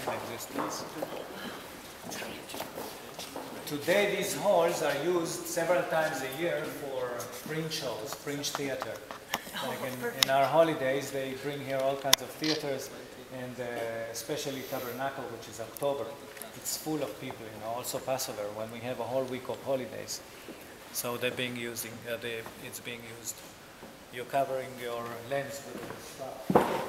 in existence. Today these halls are used several times a year for fringe shows, fringe theater. Like in our holidays, they bring here all kinds of theaters, and especially Tabernacle, which is October. It's full of people, you know, also Passover, when we have a whole week of holidays. So they're being using, it's being used. You're covering your lens with the stuff.